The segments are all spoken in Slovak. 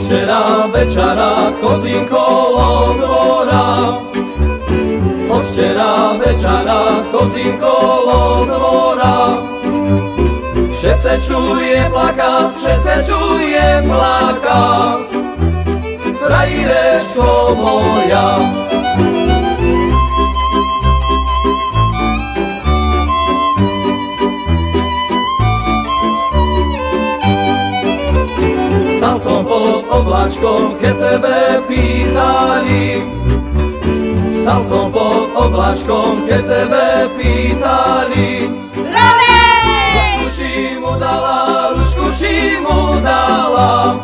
Včera večera chodím kolo dvora, od včera večera chodím kolo dvora. Všetce čujem plakať, všetce čujem plakať, krajírečko moja. Stal som pod obláčkom, keď tebe pýtali. Stal som pod obláčkom, keď tebe pýtali. Ručku si mu dala, ručku si mu dala,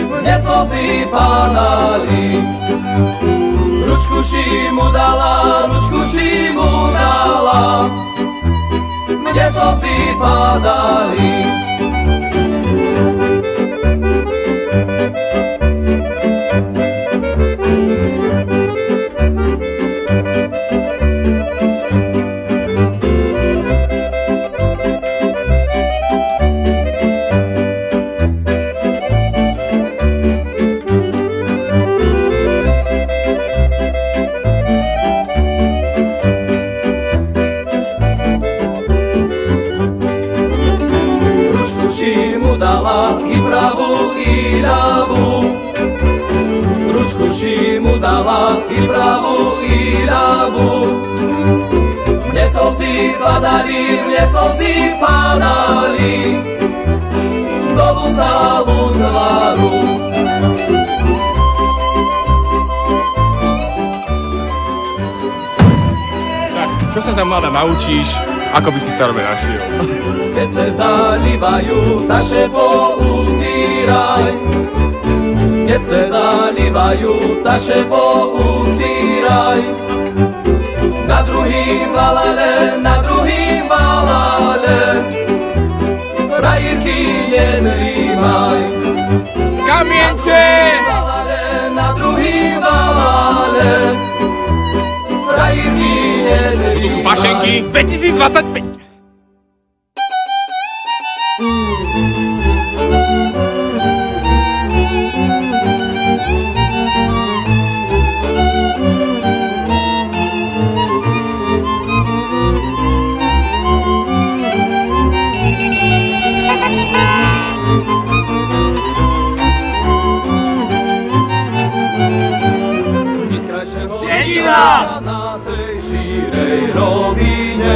mne slzy padali. Ručku si mu dala, ručku si mu dala, mne slzy padali. I pravú, i ľavú, ručku si mu dala, i pravú, i ľavú. Mne slzy padali, mne slzy padali, dolu zálu tvaru. Tak, čo sa za mladá naučíš, ako by si starome našiel? Keď se zalívajú taše pouzíraj, keď se zalívajú taše pouzíraj. Na druhým valale, na druhým valale, frajírky nedrýmaj. Kamienče! Na druhým valale, frajírky nedrýmaj. Fašenky 2025. Na tej šírej rovine,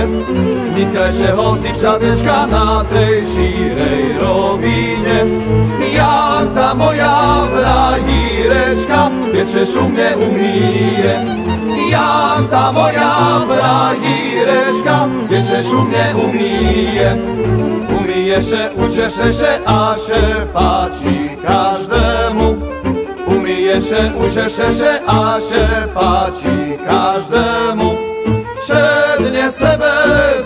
byť krajšieho dzivčatečka na tej šírej rovine. Jak tá moja frajírečka piečešu mne umýje, jak tá moja frajírečka piečešu mne umýje. Umýje še, učeše še a še páči každému. Umyje się, ucieszy się, a się patrzy każdemu. Przednie sebe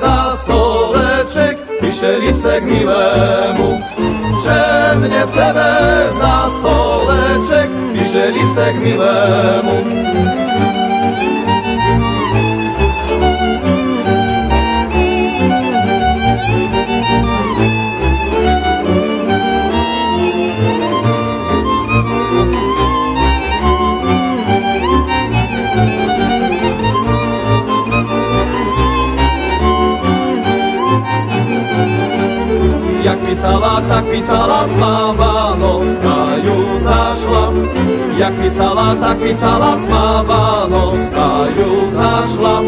za stoleczek, pisze listek milemu. Przednie sebe za stoleczek, pisze listek milemu. Jak pisala, tak pisala, cmava noska ju zašla. Jak pisala, tak pisala, cmava noska ju zašla.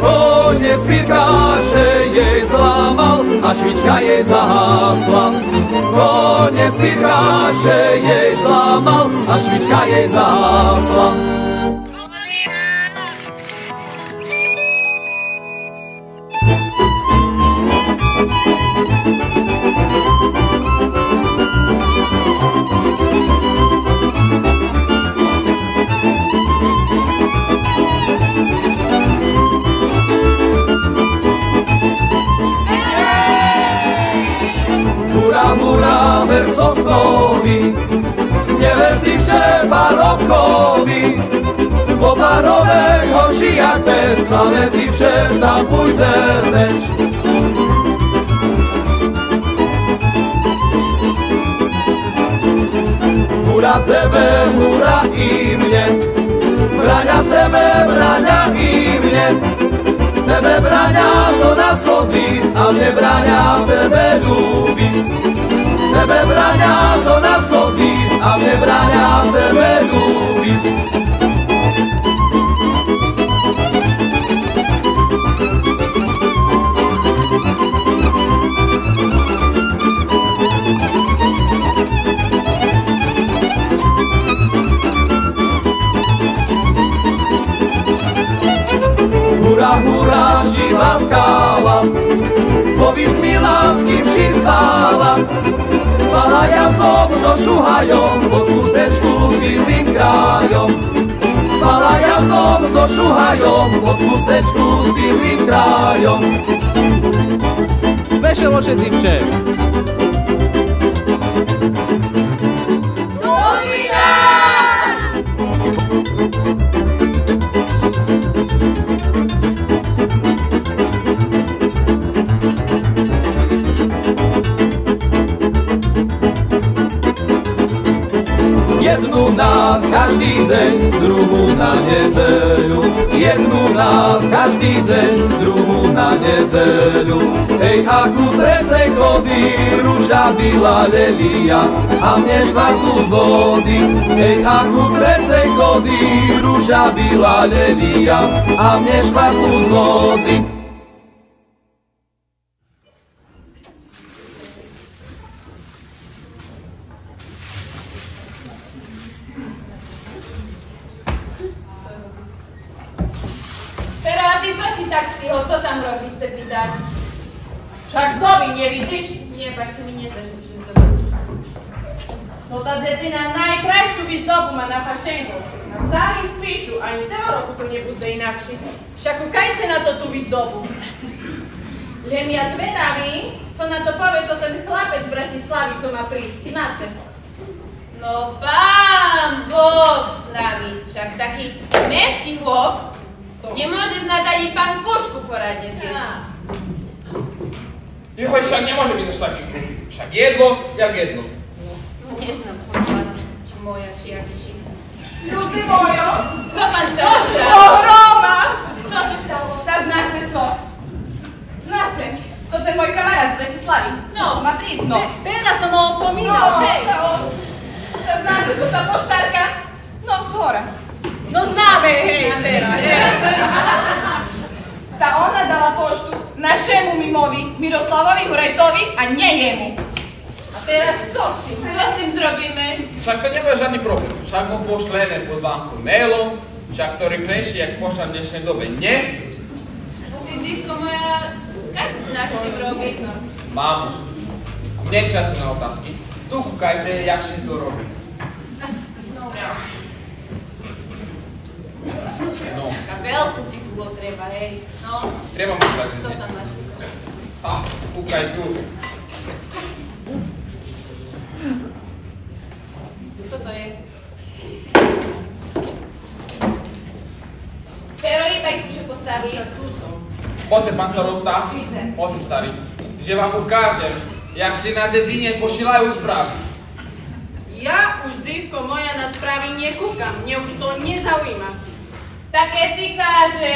Koniec birkáše jej zlámal a švička jej zahásla. Koniec birkáše jej zlámal a švička jej zahásla. Jankowi, bo baronek horší jak pes, na medzi vše sa půjde reč. Hura tebe, hura i mě, braňa tebe, braňa i mě. Tebe braňa do nás chodíc a mne braňa tebe ľúbic. Tebe braňa do nás chodíc a mne braňa tebe ľúbic. Hura, hura, živá skála, povíc mi lásky, vši spála. Spala ja som so šuhajom, pod chustečku s bílým krájom. Spala ja som so šuhajom, pod chustečku s bílým krájom. Vešelo všetci vče. Jednu na každý deň, druhú na nedzeľu. Jednu na každý deň, druhú na nedzeľu. Hej, a ku trecej chodí rúža bíla lelia a mne štvrtú zvozí. Hej, a ku trecej chodí rúža bíla lelia a mne štvrtú zvozí. Co tam robisz, Cepita? Však zdoby, nie widzisz? Nie, patrz mi nie też muszę zdobyć. No ta dziecina najkrajszą wyzdobu ma na fasiengu. Na całym spiszu, ani tego roku to nie budzę inaczej. Však ukajcie na to tu wyzdobu. Len ja zvedavý, co na to powie to ten chlapec z Bratislavy, co ma prísť. Znacie? No Pán Boh s nami. Však taký mestský chłop nie może znać ani pankuszku poradnie zjeść. Joj, však nemôže byť až taký krúhy. Však jedlo, jak jedlo. No nie znam podkład, czy moja, czy jakiś inny. Ludy mojo! Co pan chce? Pohroma! Co się stało? Ta znacie co? Znacie? To ten mój kamarad z Bratislavy. No. Ma prísť, no. Teraz som ho opomínal, No, hej. Ta znacie, to ta poštárka? No, z hora. No známe, hej, teraz, hej. Ta ona dala poštu našemu mimovi, Miroslavovi Hurajtovi a nie jemu. A teraz co z tym? Co z tym zrobimy? Však to nebude žiadny problém. Však mu pošleme pozvánku mailom, však to rýchlejšie, jak pošta v dnešnej dobe, nie? Ty, dziewko moja, jak ty znasz z tym robić? Mamo, nie czasu na otázky. Tu kúkajte, jak się to robí. No. Veľkú cibulu treba, hej. No, Treba mu kúkať. co tam máš? Kúkaj tu. Co to je? Pero i tak tu się postawi. Poďte, pán starosta. Poďte, starý. Že vám ukážem, jak się na dezinie posielajú správy. Ja už, dzivko moja, na správy nekúkam. Mne už to nezaujíma. Tak keď si káže,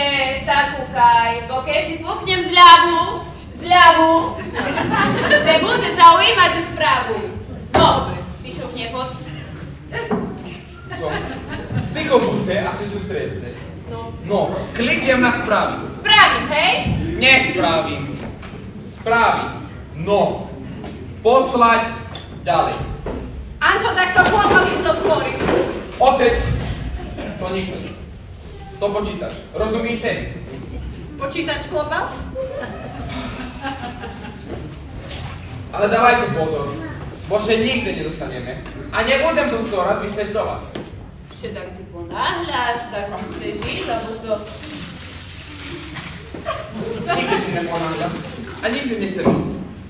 tak kúkaj, bo keď si puknem zľavu, te bude zaujímať ze správu. Dobre, vyšupne pod. Co? Ty go budze, a się sústredce. No, kliknem na správy. Spravím, hej? Nespravím. Správy. No. Poslať ďalej. Ančo, tak to chlopovi to tvorí. Otec. To nikto nie. To počítač. Rozumíte? Počítač chlopal? Ale dawajcie pozor, bo się nigdy nie dostaniemy. A nie budem to 100 raz vysvetľovať. Się tak ci ponáhľaš, tak chceš ísť, alebo co? Nigdy się nie ponáhľam. A nigdy nie chcę ísť.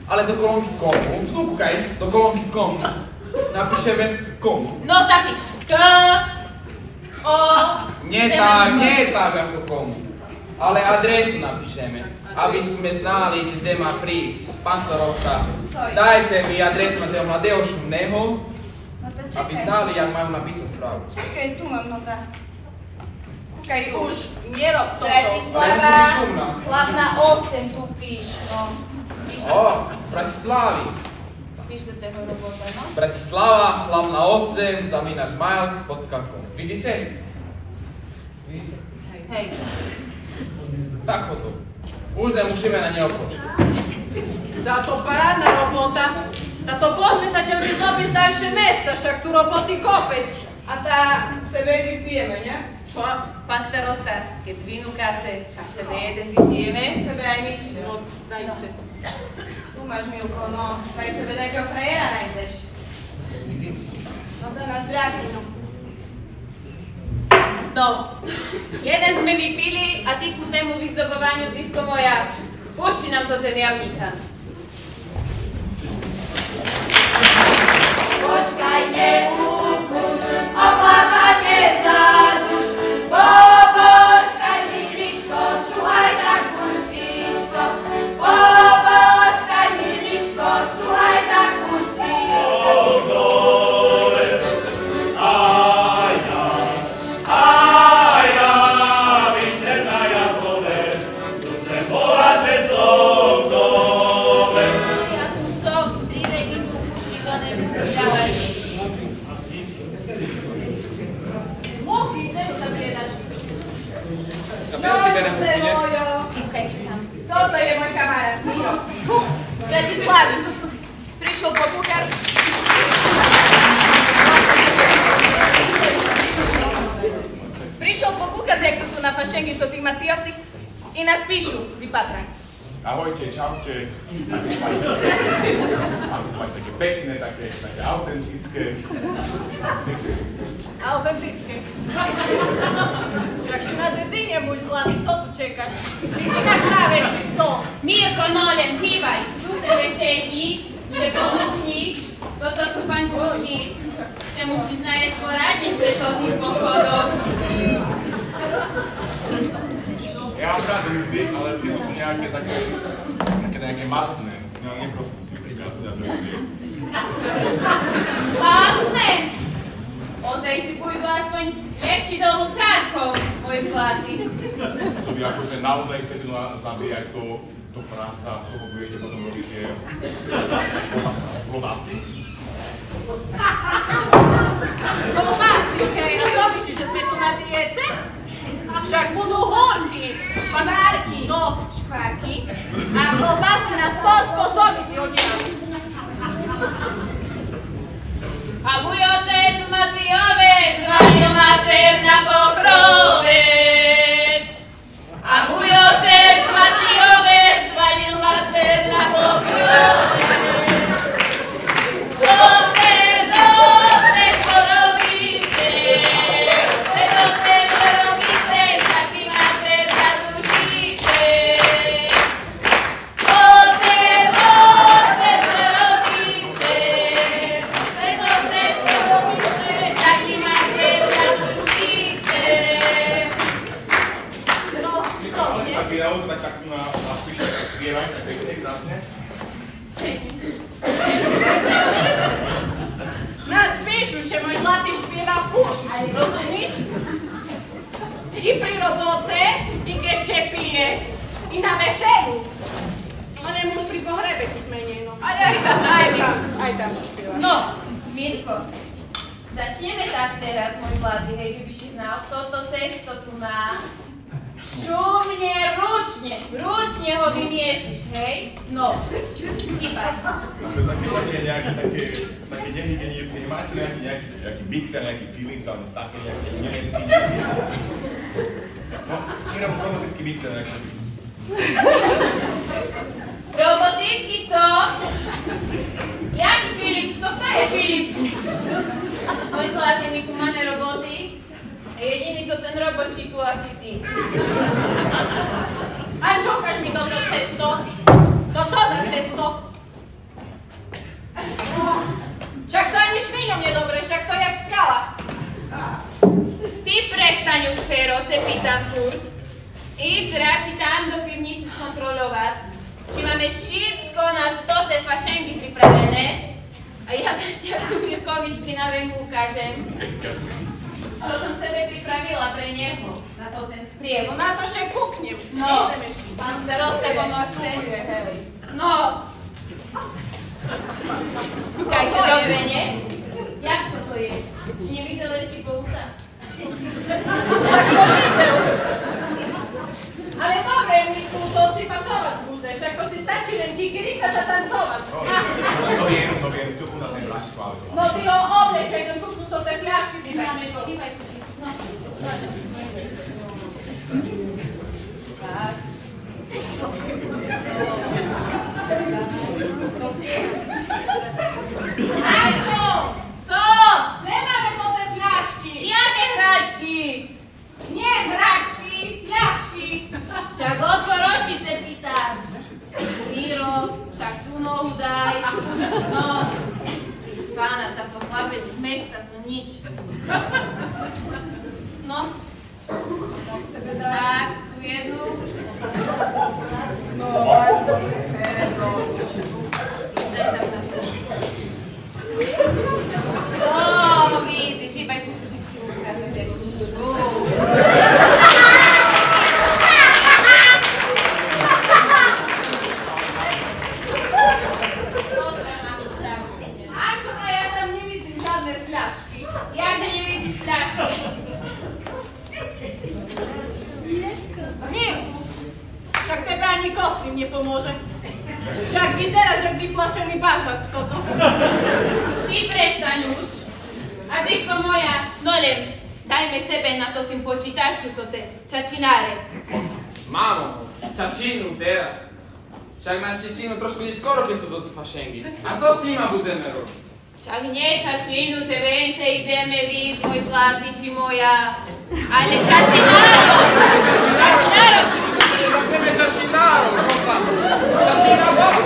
Ale do kolonky komu? Tu kúkaj, do kolonky komu. Napíšeme komu. No tak piš. K, Nie tak ako komu. Ale adresu napíšeme, aby sme znali, že kde má prísť. Pán starosta, dajte mi adresu na toho mladého šumného, aby znali, jak majú napísať správu. Čekaj, tu mám nota. Čakaj, už nerob toto. Bratislava, hlavná 8 tu píš, no. Bratislavy. Píš za toho robota, no? Bratislava, hlavná 8, zamínaš mail.com. Vidíte? Hej. Tak to. Už musíme na neho počkať. Táto parádna robota. Táto pozme sa ťa vyzdobiť z ďalšie mesta, však tu robocí kopec. A tá sebe vypijeme, ne? Čo? Pán starosta, keď z vínukáce a sebe jeden vypijeme. Sebe aj myšli, no dajte. Tu máš, Milko, no. Aj sebe takého frajera nájdeš. Dobre, na zdravie, no. No, jeden sme vypili a ty ku tému vyzdobovaniu disko moja. Pušti nám to ten javničan. Počkajte, ukúš, oklapate za duš, pobožkaj, miličko, šuhaj tak kunštičko, pobožkaj, miličko, šuhaj tak kunštičko. Toto je môj kamarát, Miro. Z Bratislavy. Prišiel pokúkať. Prišiel pokúkať, jak to tu na fašengi, to tých macijovcich i nás píšu, vypatraň. Ahojte, čaute. Také pekné, také autentické. Autentické. Jak si na dzedzine, môj zlatý, co tu čekáš? Ty si na kráve, či co? Mirko, nolem, hýbaj. Tu se vešení, že ponúkni. Toto sú paňkušky. Že musíš najesť poradne pre tých pochodov. Ja mám rád hviezdy, ale tieto sú nejaké masné. No neprosím si prikázať za hviezdy. Masné? Ozaj si pôjdu aspoň väčší dolu kárkou, môj zlatý. To vy akože naozaj chcete zabíjať to prása, z toho budete potom robiť tie klobásy? Kolbásy, okej, a co myslíš, že sme tu na diece? Však budú holky, škvárky, no, škvárky. A kolbásy na 100 spôsoby ty oddielajú. A môj otec Maciovec zvanil macer na pokrovec. A môj otec Maciovec zvanil macer na pokrovec. Dobre, čo robíte? Dobre, čo robíte? Taký macer zadušíte. Dobre, čo robíte? Taký macer zadušíte. No, to nie. Tak je naozaj tak na spíš spievať, tak pekne, krásne. Nás píšu, že môj zlatý špieva furt, rozumíš? I pri roboce, i keď čepije, i na vešeniu. Ale muž pri pohrebe tu zmení, no. Aj tam, že špieva. No, Mirko, začneme tak teraz, môj zlatý, hej, že by si znal toto cesto tu na šumne, ručne ho vymiesiš, hej? No, chýbaj. Také nehygienické, nemáte nejaký mixer, nejaký Philips, alebo také nejaký nemecký, no, jenom robotický mixer, nejaký. Robotický, co? Jaký Philips? Kto je Philips? Môj zlatý, my tu máme roboty. A jediný to ten robočíku asi ty. A čo, ukáž mi toto cesto? To co za cesto? Však to ani šviňom nedobre, však to jak skala. Ty prestaň už, Fero, pýtam furt. Idź radši tam do pivnici skontrolovať, či máme všetko na tote fašenky pripravené. A ja sa ťa tu Mirkovi Špinavejmu ukážem. To som sebe pripravila pre neho, na to ten spriev. Na to še kúknem. No, pán starosta, pomôžte. No. Kajte dobre, nie? Jak to je? Či nevidel ešte pouta? Tak som videl. Ale dobre, mi tu to si pasovať budeš, ako ti stačí len kikirikať a tancovať. To viem, tu u nás je v Bratislave. No ty ho oblečaj, ten kúsku sú tie fľašky, ty máme to. No, tak. Aj čo? Co? Kde máme to tie fľašky? Jaké hračky? Nie hračky, fľašky. Však otvor očice, pýtam. Miro, však tú nohu daj. No, pána, táto chlapec z mesta, to nič. No. Tak, tu jednu. No, vidíš, iba ešte všetky ukázať. Jakže nevidíš fľašky? Nie. Však tebe ani kostým nepomôže. Však vyzeráš, jak vyplašený bažac toto. Ty prestaň už. A dziewko moja, nolem, dajme sebe na to tým počítaču, to te čačináre. Mamo, čačinu teraz. Však na čačinu trošku neskoro, keď sú do tu fašengy. A to s nima budeme robiť. Však nie čačinu, že vence ideme víc, môj zlatý, či moja. Ale čačináro! Čačináro prišli. Ideme čačinárov, ropa. Čačinárov.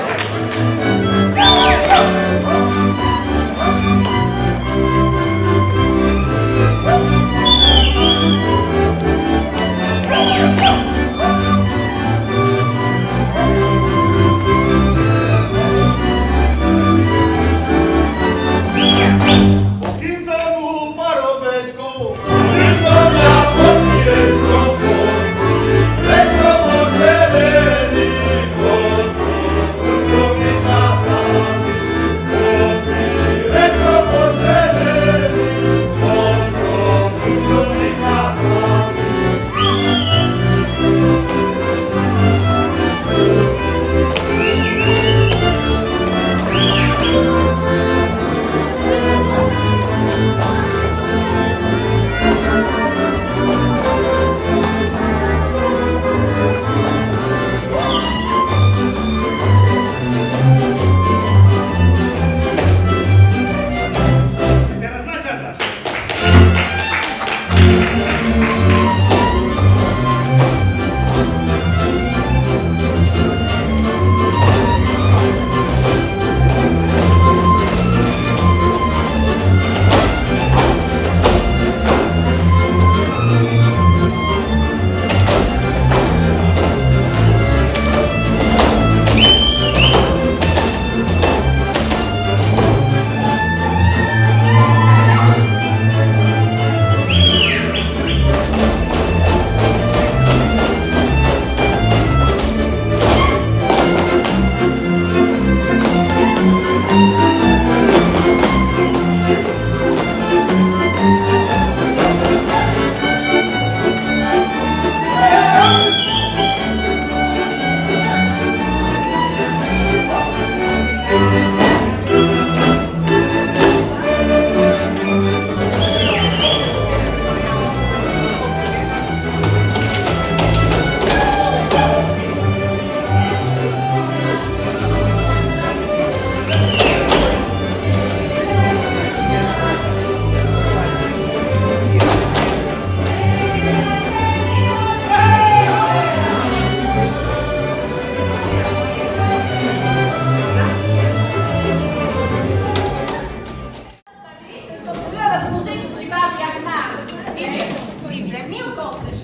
widzę, Miłko chcesz.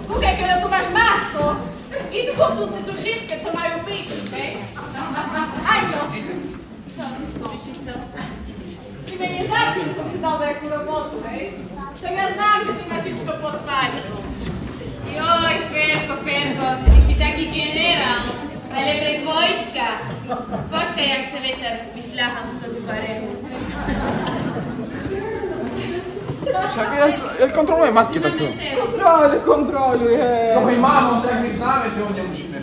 Kukaj, kiedy tu masz masko i tu te wszystkie, co mają być, hej? Ajcio! Co? Ty mnie nie zawsze są ci dał jaką robotę, hej? To ja znam, że ty masz wszystko pod panią. Joj, Ferko, ty si taki generał, ale bez wojska. Poczekaj, jak chcę wieczór wyślacham z tego baremu. Však ja kontrolujem maski, tak sú. Kontroluje. No i mamo, však my známe, že ho nemusíme.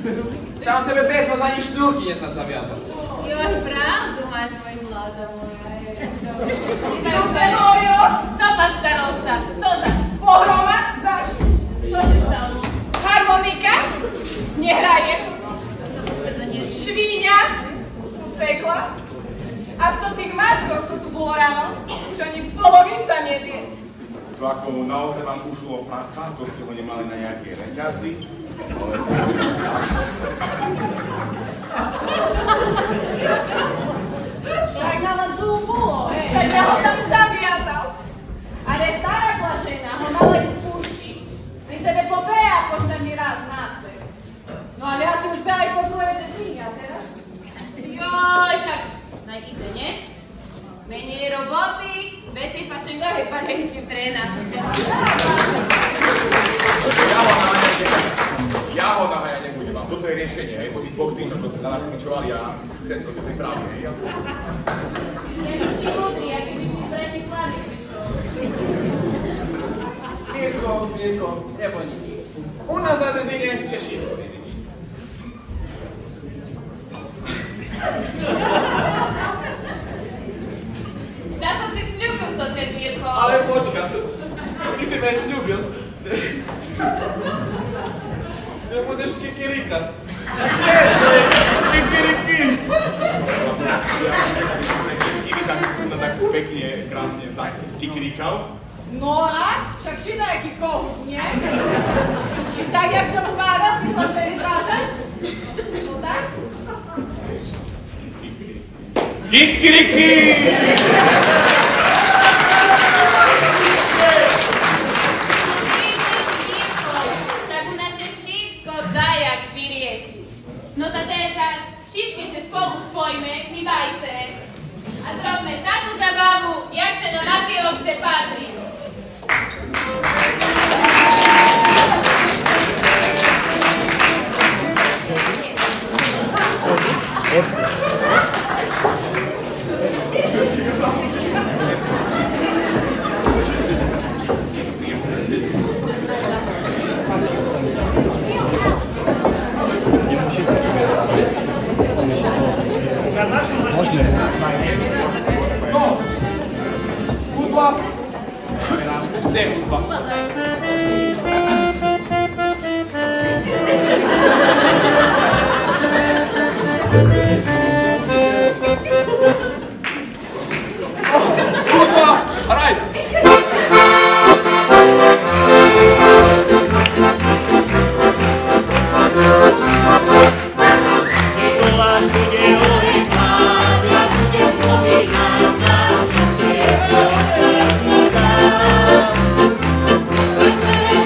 Však on sebe pecva za nič štúrky nesnad zaviazať. Joj, pravdu máš, môj mladá moja. Mojo! Co pan starosta? Co zaś? Pohroma? Zaś? Co się stało? Harmonika? Nie hraje. Świnia? Ucekła? A z tych maskov, co tu było rano, už ani polovica nie vie. To ako naozaj vám ušlo prasa, to ste ho nemali na nejakej reťazi, ale... Však na vás zúbulo, hej. Však ja ho tam zaviazal. Ale stará plašena ho mala ísť puštiť. Pri sebe pobeja pošle mi raz na cel. No ale ja si už behaj po druhej cecíne, a teraz? Joj, však najíde, nie? Menej roboty, veci fašengowej panenky pre nás. Ja ho naháňať nebudem vám. Toto je riešenie, hej, po tých 2 týždňoch, čo ste zanakričovali a všetko to pripravím, hej. Ja by si múdry, aký by si z Bratislavy prišiel. Mirko, nebo nič. U nás na dedine všetko vidíš. Za to si sľúbil to ten Mirko. Ale počkať, ty si me sľúbil, že budeš kikirikať. Nie, to je kikiriki. Tak pekne, krásne kikiríkal. No a? Však si nejaký kohút, nie? Tak jak som hváral, ty zložili tváře? No tak? Kikiriki! Však u nás się wszystko da jak vyrieši. No to teraz wszystkie się spolu spojmy, mi bajce. A zrobmy taką zabawu, jak się do naszej obce patrzy. No, hudba. Kde je hudba? Hudba, hraj! Thank you.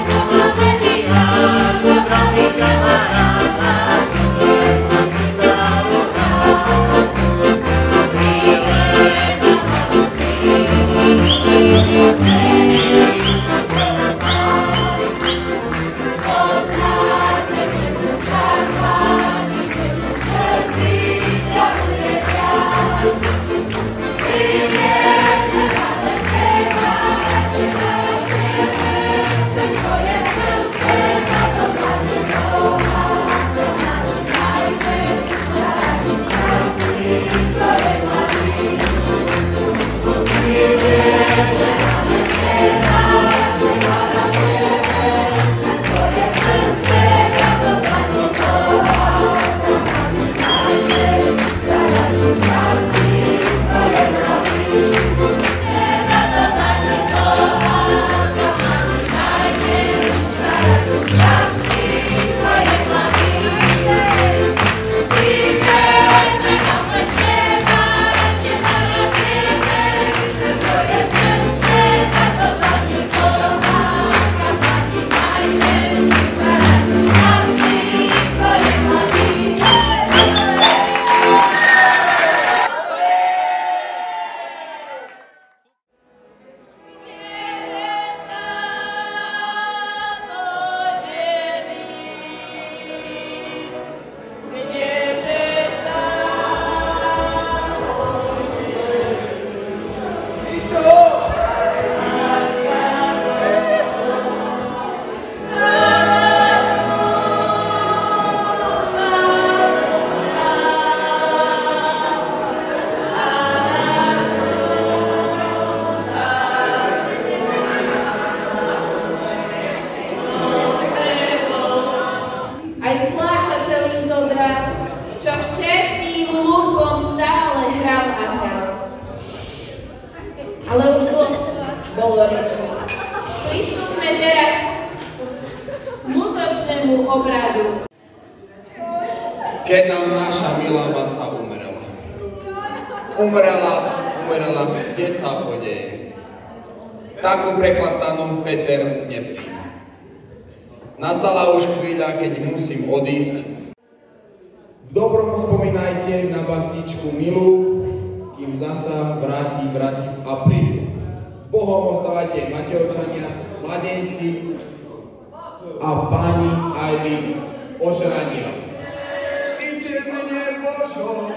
poloreči. Pristúpme teraz k smutočnému obradu. Keď nám naša milá basa umrela. Umrela, kde sa podeje. Takú preklastanú Peter nepríjme. Nastala už chvíľa, keď musím odísť. V dobrom spomínajte na basičku milú, kým zasa vráti v apríli. S Bohom ostávajte Matevčania, mladenci a páni aj vy ožrania. Ideme Božom.